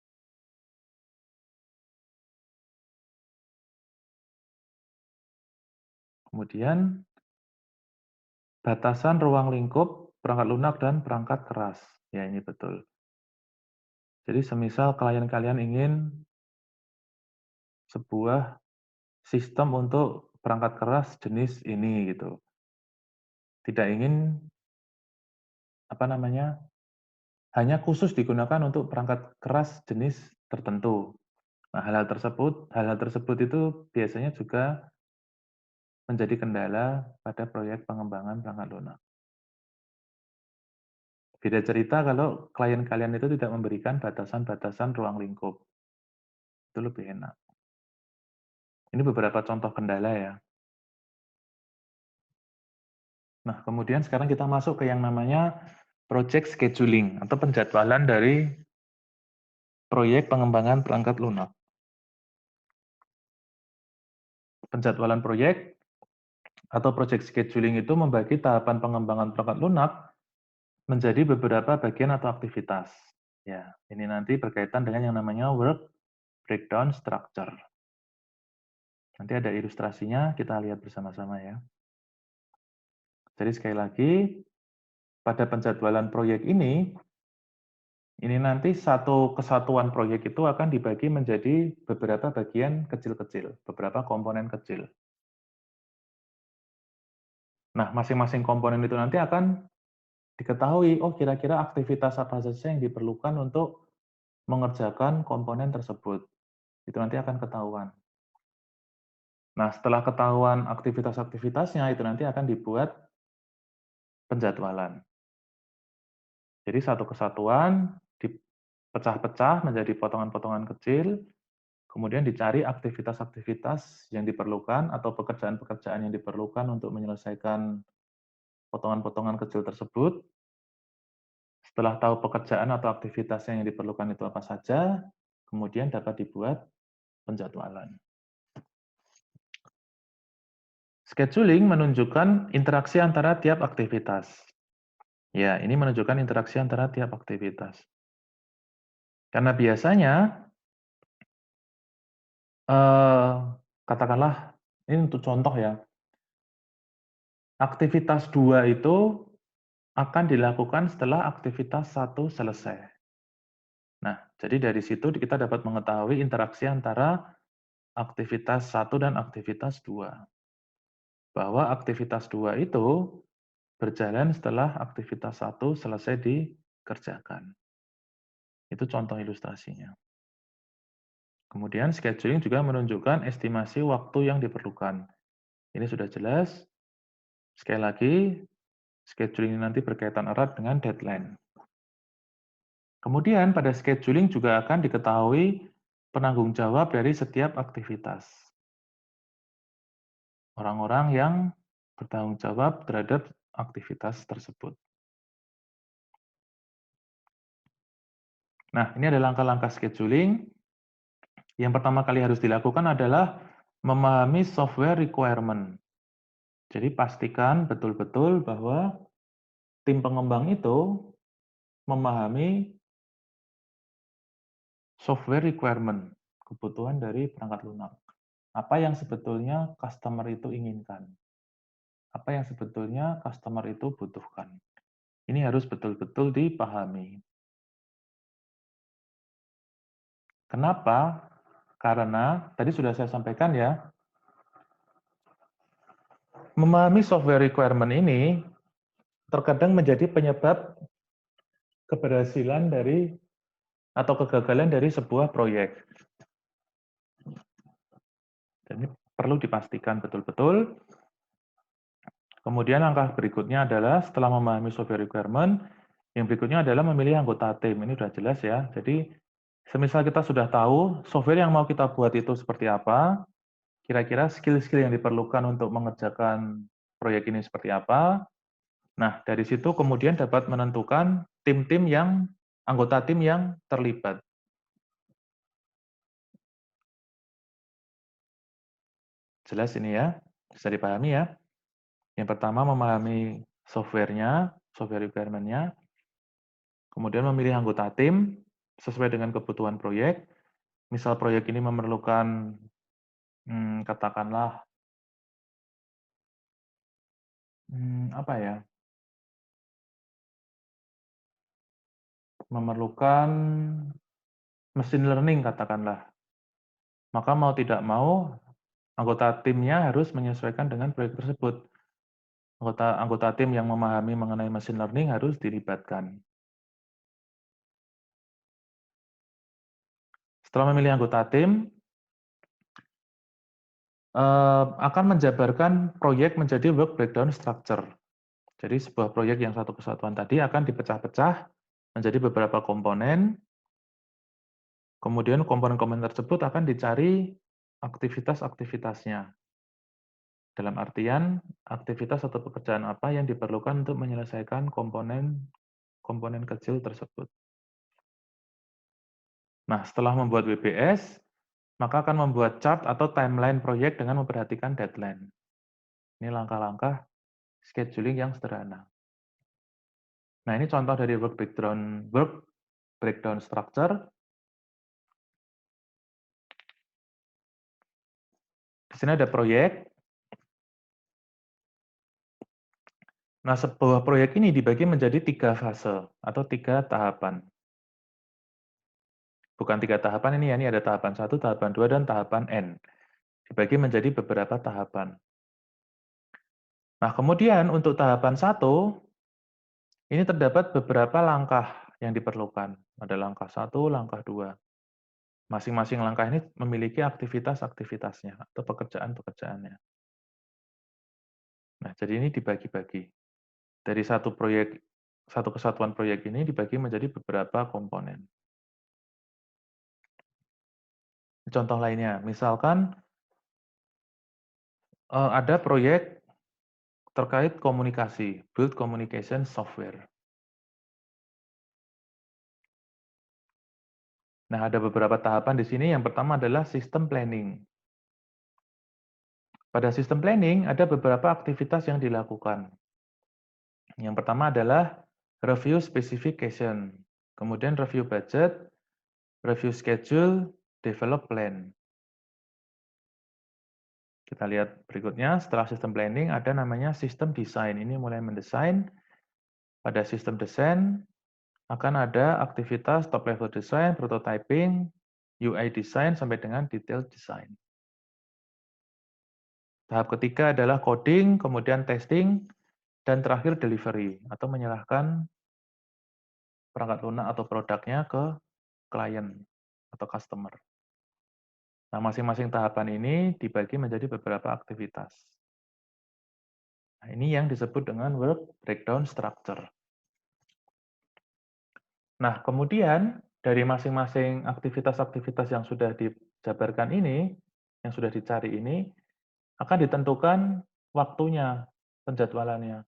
Kemudian, batasan ruang lingkup, perangkat lunak, dan perangkat keras. Ya, ini betul. Jadi semisal klien kalian ingin sebuah sistem untuk perangkat keras jenis ini gitu. Tidak ingin apa namanya? Hanya khusus digunakan untuk perangkat keras jenis tertentu. Nah, hal-hal tersebut itu biasanya juga menjadi kendala pada proyek pengembangan perangkat lunak. Beda cerita kalau klien kalian itu tidak memberikan batasan-batasan ruang lingkup. Itu lebih enak. Ini beberapa contoh kendala ya. Nah, kemudian sekarang kita masuk ke yang namanya project scheduling atau penjadwalan dari proyek pengembangan perangkat lunak. Penjadwalan proyek atau project scheduling itu membagi tahapan pengembangan perangkat lunak menjadi beberapa bagian atau aktivitas. Ya, ini nanti berkaitan dengan yang namanya work breakdown structure. Nanti ada ilustrasinya, kita lihat bersama-sama ya. Jadi sekali lagi, pada penjadwalan proyek ini nanti satu kesatuan proyek itu akan dibagi menjadi beberapa bagian kecil-kecil, beberapa komponen kecil. Nah, masing-masing komponen itu nanti akan diketahui, oh kira-kira aktivitas apa saja yang diperlukan untuk mengerjakan komponen tersebut. Itu nanti akan ketahuan. Nah, setelah ketahuan aktivitas-aktivitasnya, itu nanti akan dibuat penjadwalan. Jadi satu kesatuan dipecah-pecah menjadi potongan-potongan kecil, kemudian dicari aktivitas-aktivitas yang diperlukan atau pekerjaan-pekerjaan yang diperlukan untuk menyelesaikan potongan-potongan kecil tersebut. Setelah tahu pekerjaan atau aktivitas yang diperlukan itu apa saja, kemudian dapat dibuat penjadwalan. Scheduling menunjukkan interaksi antara tiap aktivitas. Ya, ini menunjukkan interaksi antara tiap aktivitas. Karena biasanya, katakanlah, ini untuk contoh ya, aktivitas 2 itu akan dilakukan setelah aktivitas 1 selesai. Nah, jadi dari situ kita dapat mengetahui interaksi antara aktivitas 1 dan aktivitas 2. Bahwa aktivitas 2 itu berjalan setelah aktivitas 1 selesai dikerjakan. Itu contoh ilustrasinya. Kemudian scheduling juga menunjukkan estimasi waktu yang diperlukan. Ini sudah jelas. Sekali lagi, scheduling ini nanti berkaitan erat dengan deadline. Kemudian pada scheduling juga akan diketahui penanggung jawab dari setiap aktivitas. Orang-orang yang bertanggung jawab terhadap aktivitas tersebut. Nah, ini ada langkah-langkah scheduling. Yang pertama kali harus dilakukan adalah memahami software requirement. Jadi pastikan betul-betul bahwa tim pengembang itu memahami software requirement, kebutuhan dari perangkat lunak. Apa yang sebetulnya customer itu inginkan? Apa yang sebetulnya customer itu butuhkan? Ini harus betul-betul dipahami. Kenapa? Karena tadi sudah saya sampaikan ya, memahami software requirement ini terkadang menjadi penyebab keberhasilan dari atau kegagalan dari sebuah proyek. Jadi perlu dipastikan betul-betul. Kemudian langkah berikutnya adalah setelah memahami software requirement, yang berikutnya adalah memilih anggota tim. Ini sudah jelas ya. Jadi semisal kita sudah tahu software yang mau kita buat itu seperti apa, kira-kira skill-skill yang diperlukan untuk mengerjakan proyek ini seperti apa. Nah, dari situ kemudian dapat menentukan tim-tim yang anggota tim yang terlibat. Jelas ini ya, bisa dipahami ya. Yang pertama memahami software-nya, software requirement-nya, kemudian memilih anggota tim sesuai dengan kebutuhan proyek. Misal proyek ini memerlukan, katakanlah, apa ya, memerlukan machine learning katakanlah. Maka mau tidak mau, anggota timnya harus menyesuaikan dengan proyek tersebut. Anggota tim yang memahami mengenai machine learning harus dilibatkan. Setelah memilih anggota tim, akan menjabarkan proyek menjadi work breakdown structure. Jadi sebuah proyek yang satu kesatuan tadi akan dipecah-pecah menjadi beberapa komponen, kemudian komponen-komponen tersebut akan dicari aktivitas-aktivitasnya. Dalam artian, aktivitas atau pekerjaan apa yang diperlukan untuk menyelesaikan komponen kecil tersebut. Nah, setelah membuat WBS, maka akan membuat chart atau timeline proyek dengan memperhatikan deadline. Ini langkah-langkah scheduling yang sederhana. Nah, ini contoh dari work breakdown structure. Di sini ada proyek. Nah, sebuah proyek ini dibagi menjadi 3 fase atau 3 tahapan. Bukan 3 tahapan ini ya, ini ada tahapan 1, tahapan 2, dan tahapan N. Dibagi menjadi beberapa tahapan. Nah, kemudian untuk tahapan 1, ini terdapat beberapa langkah yang diperlukan. Ada langkah 1, langkah 2. Masing-masing langkah ini memiliki aktivitas-aktivitasnya atau pekerjaan-pekerjaannya. Nah, jadi ini dibagi-bagi. Dari satu kesatuan proyek ini dibagi menjadi beberapa komponen. Contoh lainnya, misalkan ada proyek terkait komunikasi, build communication software. Nah, ada beberapa tahapan di sini. Yang pertama adalah sistem planning. Pada sistem planning, ada beberapa aktivitas yang dilakukan. Yang pertama adalah review specification, kemudian review budget, review schedule, develop plan. Kita lihat berikutnya, setelah sistem planning ada namanya sistem desain. Ini mulai mendesain. Pada sistem desain akan ada aktivitas top level design, prototyping, UI design, sampai dengan detail design. Tahap ketiga adalah coding, kemudian testing, dan terakhir delivery, atau menyerahkan perangkat lunak atau produknya ke klien atau customer. Nah, masing-masing tahapan ini dibagi menjadi beberapa aktivitas. Nah, ini yang disebut dengan work breakdown structure. Nah, kemudian dari masing-masing aktivitas-aktivitas yang sudah dijabarkan ini, yang sudah dicari ini, akan ditentukan waktunya, penjadwalannya.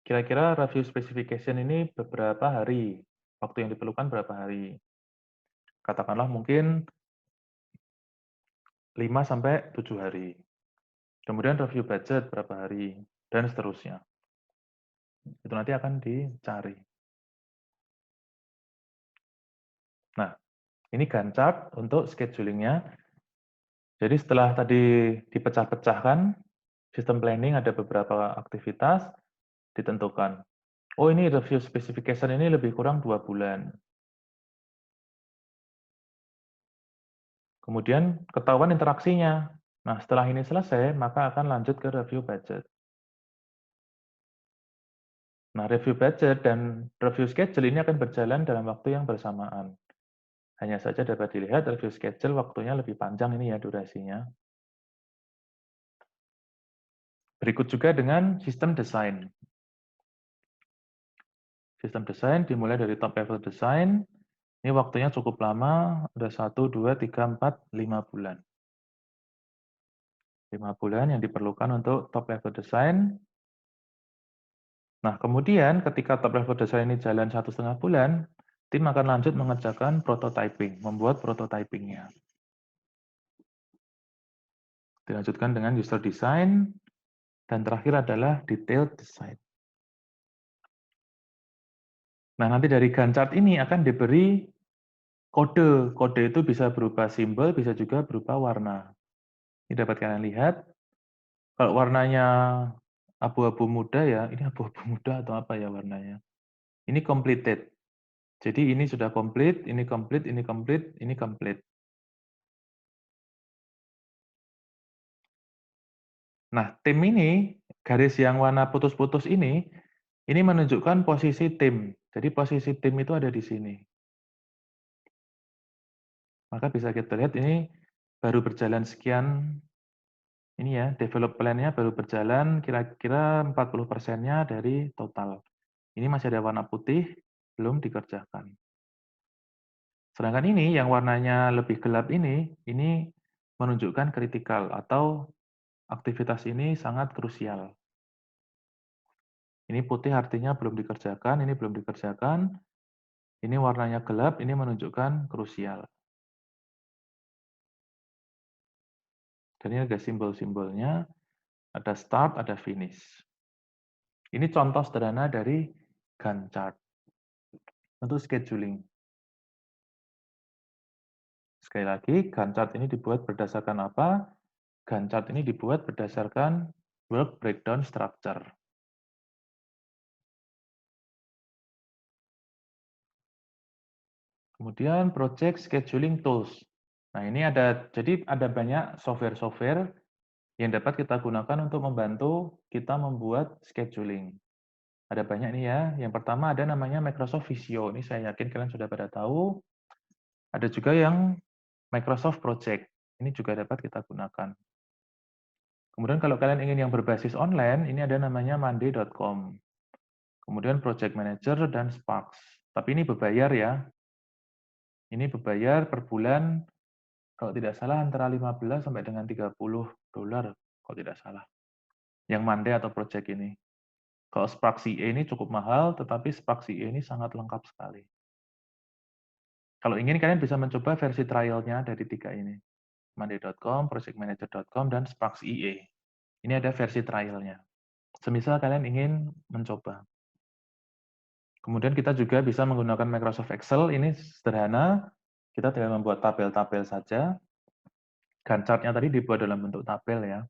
Kira-kira review specification ini beberapa hari, waktu yang diperlukan berapa hari. Katakanlah mungkin 5-7 hari. Kemudian review budget berapa hari, dan seterusnya. Itu nanti akan dicari. Nah, Ini Gantt chart untuk scheduling-nya. Jadi setelah tadi dipecah-pecahkan, sistem planning ada beberapa aktivitas, ditentukan. Oh ini review specification ini lebih kurang 2 bulan. Kemudian ketahuan interaksinya. Nah setelah ini selesai, maka akan lanjut ke review budget. Nah review budget dan review schedule ini akan berjalan dalam waktu yang bersamaan. Hanya saja dapat dilihat review schedule waktunya lebih panjang ini ya durasinya. Berikut juga dengan sistem desain. Sistem desain dimulai dari top level desain. Ini waktunya cukup lama, ada 1, 2, 3, 4, 5 bulan. 5 bulan yang diperlukan untuk top level desain. Nah, kemudian ketika top level desain ini jalan 1,5 bulan, tim akan lanjut mengerjakan prototyping, membuat prototypingnya. Dilanjutkan dengan user design, dan terakhir adalah detailed design. Nah, nanti dari Gantt chart ini akan diberi kode. Kode itu bisa berupa simbol, bisa juga berupa warna. Ini dapat kalian lihat. Kalau warnanya abu-abu muda ya, ini abu-abu muda atau apa ya warnanya? Ini completed. Jadi ini sudah komplit, ini komplit, ini komplit, ini komplit. Nah, tim ini, garis yang warna putus-putus ini menunjukkan posisi tim. Jadi posisi tim itu ada di sini. Maka bisa kita lihat ini baru berjalan sekian, ini ya, develop plan-nya baru berjalan kira-kira 40%-nya dari total. Ini masih ada warna putih, belum dikerjakan. Sedangkan ini yang warnanya lebih gelap ini menunjukkan kritikal atau aktivitas ini sangat krusial. Ini putih artinya belum dikerjakan, ini belum dikerjakan. Ini warnanya gelap, ini menunjukkan krusial. Dan ini ada simbol-simbolnya, ada start, ada finish. Ini contoh sederhana dari Gantt chart untuk scheduling. Sekali lagi, Gantt chart ini dibuat berdasarkan apa? Gantt chart ini dibuat berdasarkan work breakdown structure. Kemudian project scheduling tools. Nah, ini jadi ada banyak software-software yang dapat kita gunakan untuk membantu kita membuat scheduling. Ada banyak nih ya. Yang pertama ada namanya Microsoft Visio. Ini saya yakin kalian sudah pada tahu. Ada juga yang Microsoft Project. Ini juga dapat kita gunakan. Kemudian kalau kalian ingin yang berbasis online, ini ada namanya monday.com. Kemudian Project Manager dan Sparks. Tapi ini berbayar ya. Ini berbayar per bulan, kalau tidak salah antara 15 sampai dengan 30 dolar, kalau tidak salah. Yang Monday atau Project ini. Kalau Spark CA ini cukup mahal, tetapi Spark CA ini sangat lengkap sekali. Kalau ingin, kalian bisa mencoba versi trial-nya dari 3 ini. Monday.com, projectmanager.com, dan Spark CA. Ini ada versi trial-nya. Semisal kalian ingin mencoba. Kemudian kita juga bisa menggunakan Microsoft Excel, ini sederhana. Kita tinggal membuat tabel-tabel saja. Gantt chart-nya tadi dibuat dalam bentuk tabel ya.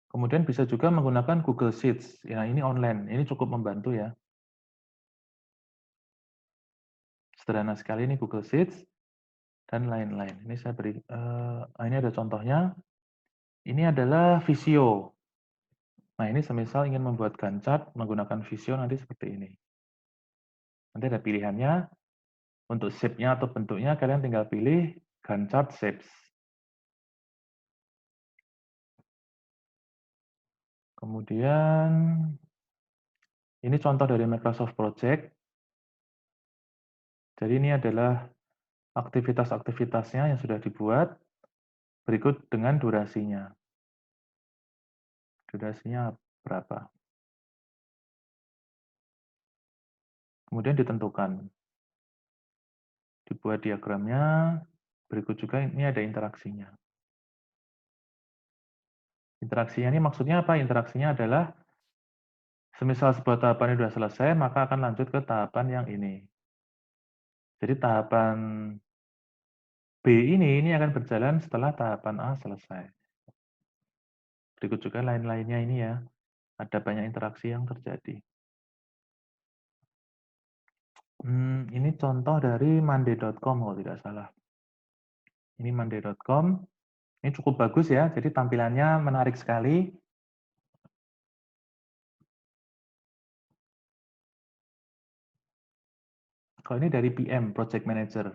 Kemudian bisa juga menggunakan Google Sheets. Ya, ini online. Ini cukup membantu ya. Sederhana sekali ini Google Sheets dan lain-lain. Ini saya beri, ini ada contohnya. Ini adalah Visio. Nah, ini semisal ingin membuat Gantt chart menggunakan Visio nanti seperti ini. Nanti ada pilihannya. Untuk shape-nya atau bentuknya kalian tinggal pilih Gantt chart shapes. Kemudian ini contoh dari Microsoft Project. Jadi ini adalah aktivitas-aktivitasnya yang sudah dibuat, berikut dengan durasinya. Durasinya berapa? Kemudian ditentukan. Dibuat diagramnya, berikut juga ini ada interaksinya. Interaksinya ini maksudnya apa? Interaksinya adalah semisal sebuah tahapan ini sudah selesai, maka akan lanjut ke tahapan yang ini. Jadi tahapan B ini akan berjalan setelah tahapan A selesai. Berikut juga lain-lainnya ini ya, ada banyak interaksi yang terjadi. Ini contoh dari monday.com kalau tidak salah. Ini monday.com, ini cukup bagus ya, jadi tampilannya menarik sekali. Kalau ini dari PM, Project Manager,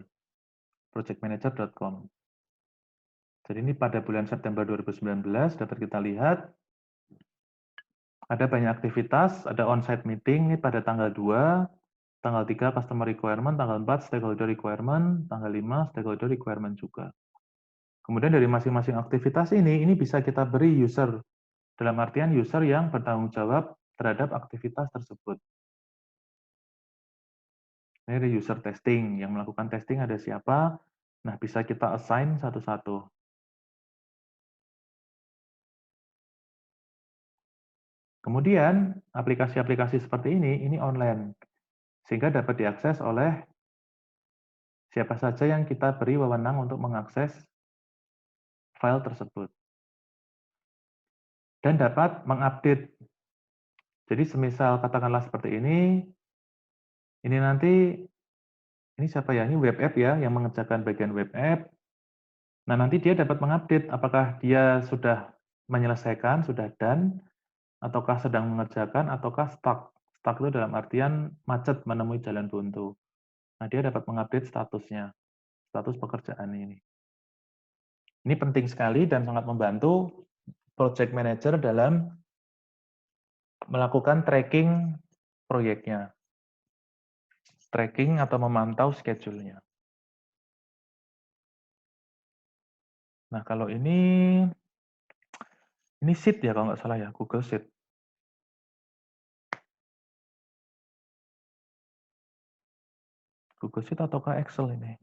projectmanager.com. Jadi ini pada bulan September 2019 dapat kita lihat ada banyak aktivitas, ada on-site meeting ini pada tanggal 2, tanggal 3 customer requirement, tanggal 4 stakeholder requirement, tanggal 5 stakeholder requirement juga. Kemudian dari masing-masing aktivitas ini bisa kita beri user, dalam artian user yang bertanggung jawab terhadap aktivitas tersebut. Ini ada user testing, yang melakukan testing ada siapa, nah bisa kita assign satu-satu. Kemudian aplikasi-aplikasi seperti ini online, sehingga dapat diakses oleh siapa saja yang kita beri wewenang untuk mengakses file tersebut. Dan dapat mengupdate. Jadi semisal katakanlah seperti ini nanti, ini siapa ya, ini web app ya, yang mengerjakan bagian web app. Nah nanti dia dapat mengupdate apakah dia sudah menyelesaikan, sudah done, ataukah sedang mengerjakan, ataukah stuck. Stuck itu dalam artian macet menemui jalan buntu. Nah dia dapat mengupdate statusnya, status pekerjaan ini. Ini penting sekali dan sangat membantu project manager dalam melakukan tracking proyeknya. Tracking atau memantau schedule-nya. Nah, kalau ini Sheet ya kalau nggak salah ya, Google Sheet. Google Sheet ataukah Excel ini?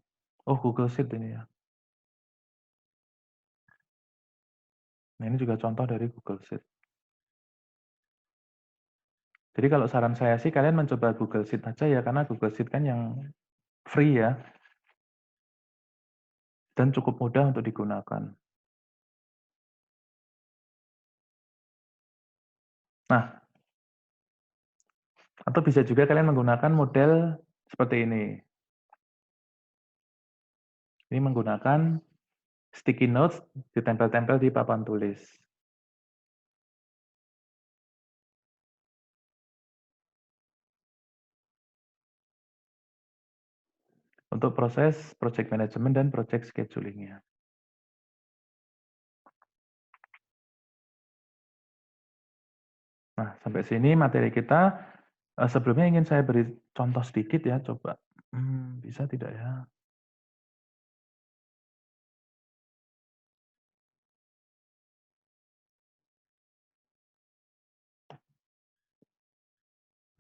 Oh, Google Sheet ini ya. Nah, ini juga contoh dari Google Sheet. Jadi kalau saran saya sih kalian mencoba Google Sheet aja ya, karena Google Sheet kan yang free ya, dan cukup mudah untuk digunakan. Nah, atau bisa juga kalian menggunakan model seperti ini. Ini menggunakan sticky notes ditempel-tempel di papan tulis. Untuk proses project management dan project scheduling-nya. Nah, sampai sini materi kita. Sebelumnya ingin saya beri contoh sedikit ya, coba. Bisa tidak ya?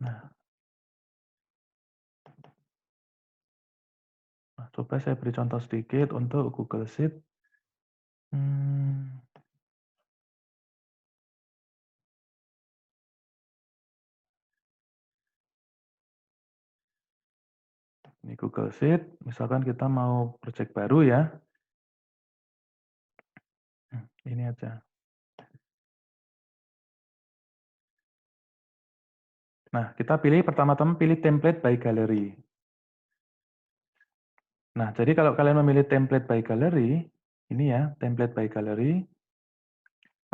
Nah, coba saya beri contoh sedikit untuk Google Sheet. Ini Google Sheet, misalkan kita mau project baru ya. Ini aja. Nah, kita pilih pertama-tama pilih template by gallery. Nah, jadi kalau kalian memilih template by gallery, ini ya, template by gallery,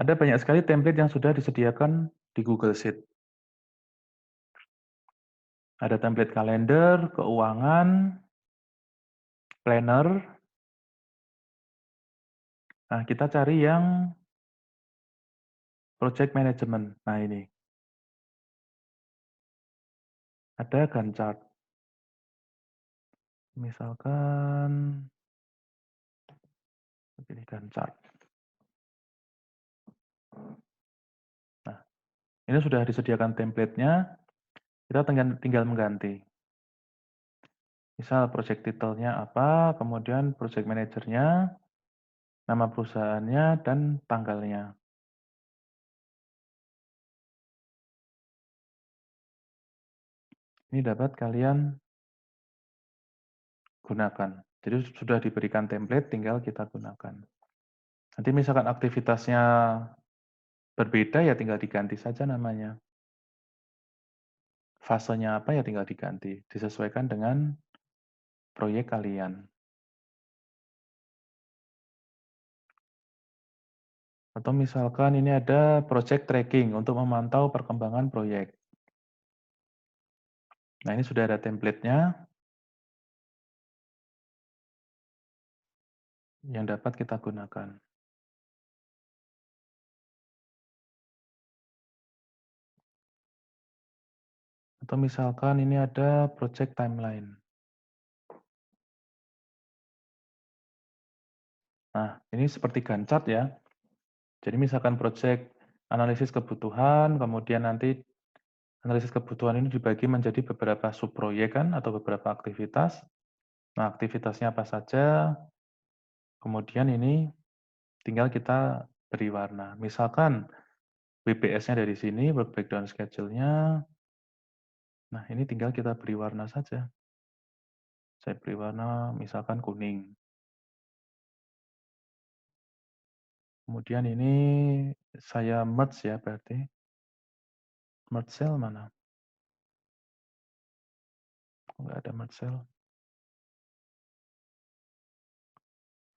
ada banyak sekali template yang sudah disediakan di Google Sheet. Ada template kalender, keuangan, planner. Nah, kita cari yang project management. Nah, ini. Ada Gantt chart. Misalkan, pilih Gantt chart. Nah, ini sudah disediakan template-nya. Kita tinggal mengganti. Misal project title-nya apa, kemudian project manager-nya, nama perusahaannya, dan tanggalnya. Ini dapat kalian gunakan. Jadi sudah diberikan template, tinggal kita gunakan. Nanti misalkan aktivitasnya berbeda, ya tinggal diganti saja namanya. Fasenya apa, ya tinggal diganti, disesuaikan dengan proyek kalian. Atau misalkan ini ada project tracking untuk memantau perkembangan proyek. Nah, ini sudah ada template-nya yang dapat kita gunakan. Atau misalkan ini ada project timeline. Nah, ini seperti Gantt chart ya. Jadi misalkan project analisis kebutuhan, kemudian nanti analisis kebutuhan ini dibagi menjadi beberapa subproyek kan, atau beberapa aktivitas. Nah, aktivitasnya apa saja, kemudian ini tinggal kita beri warna. Misalkan WBS-nya dari sini, work breakdown schedule-nya. Nah, ini tinggal kita beri warna saja. Saya beri warna misalkan kuning. Kemudian ini saya merge ya berarti. Merge cell mana? Enggak ada merge cell.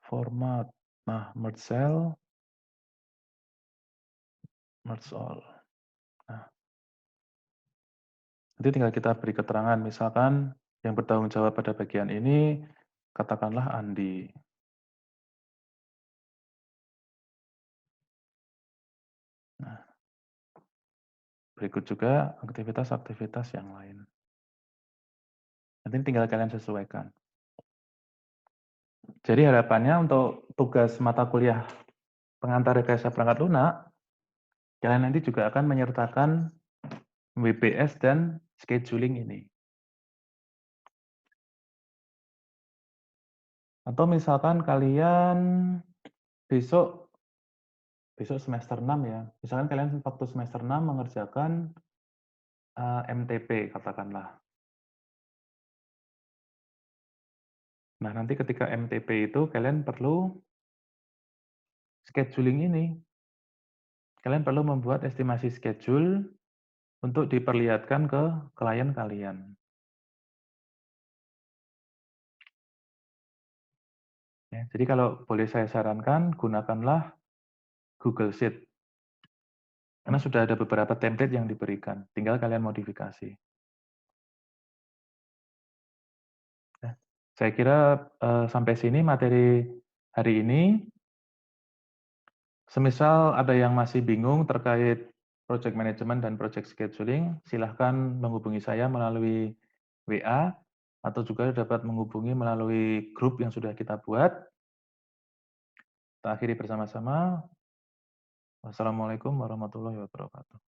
Format. Nah, merge cell, merge all. Nah, nanti tinggal kita beri keterangan, misalkan yang bertanggung jawab pada bagian ini, katakanlah Andi. Nah, berikut juga aktivitas-aktivitas yang lain. Nanti tinggal kalian sesuaikan. Jadi harapannya untuk tugas mata kuliah pengantar rekayasa perangkat lunak, kalian nanti juga akan menyertakan WBS dan scheduling ini. Atau misalkan kalian besok semester 6 ya. Misalkan kalian waktu semester 6 mengerjakan MTP katakanlah. Nah, nanti ketika MTP itu kalian perlu scheduling ini. Kalian perlu membuat estimasi schedule untuk diperlihatkan ke klien kalian. Ya, jadi kalau boleh saya sarankan, gunakanlah Google Sheet. Karena sudah ada beberapa template yang diberikan, tinggal kalian modifikasi. Ya, saya kira sampai sini materi hari ini. Semisal ada yang masih bingung terkait project management dan project scheduling, silahkan menghubungi saya melalui WA, atau juga dapat menghubungi melalui grup yang sudah kita buat. Kita akhiri bersama-sama. Wassalamualaikum warahmatullahi wabarakatuh.